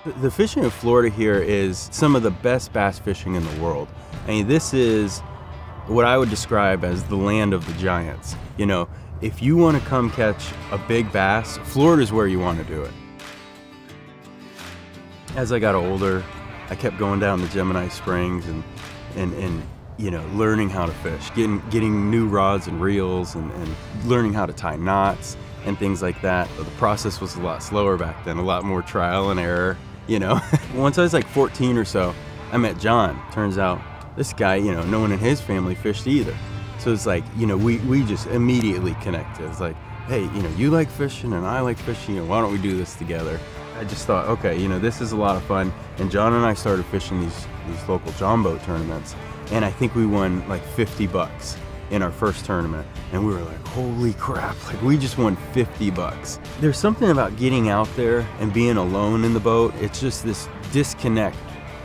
The fishing in Florida here is some of the best bass fishing in the world. I mean, this is what I would describe as the land of the giants. You know, if you want to come catch a big bass, Florida is where you want to do it. As I got older, I kept going down to Gemini Springs and you know, learning how to fish, getting new rods and reels and learning how to tie knots and things like that. But the process was a lot slower back then, a lot more trial and error, you know. Once I was like 14 or so, I met John. Turns out this guy, you know, no one in his family fished either. So it's like, you know, we just immediately connected. It's like, hey, you know, you like fishing and I like fishing, and why don't we do this together? I just thought, okay, you know, this is a lot of fun. And John and I started fishing these local John boat tournaments. And I think we won like 50 bucks in our first tournament. And we were like, holy crap, like we just won 50 bucks. There's something about getting out there and being alone in the boat. It's just this disconnect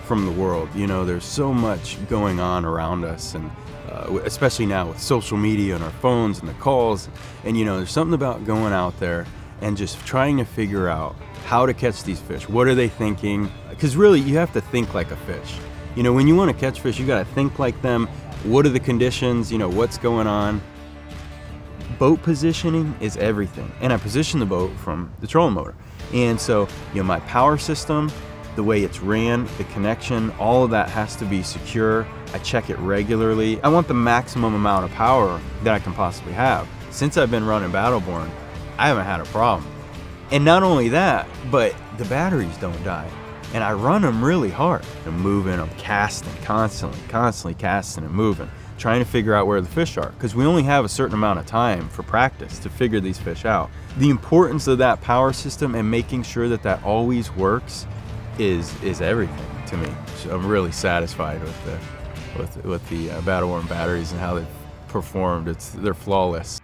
from the world. You know, there's so much going on around us, and especially now with social media and our phones and the calls. And you know, there's something about going out there and just trying to figure out how to catch these fish. What are they thinking? Because really, you have to think like a fish. You know, when you want to catch fish, you got to think like them. What are the conditions? You know, what's going on? Boat positioning is everything. And I position the boat from the trolling motor. And so, you know, my power system, the way it's ran, the connection, all of that has to be secure. I check it regularly. I want the maximum amount of power that I can possibly have. Since I've been running Battleborn, I haven't had a problem. And not only that, but the batteries don't die. And I run them really hard. I'm moving, I'm casting, constantly casting and moving, trying to figure out where the fish are, because we only have a certain amount of time for practice to figure these fish out. The importance of that power system and making sure that that always works is everything to me. So I'm really satisfied with the Battleborn batteries and how they've performed. They're flawless.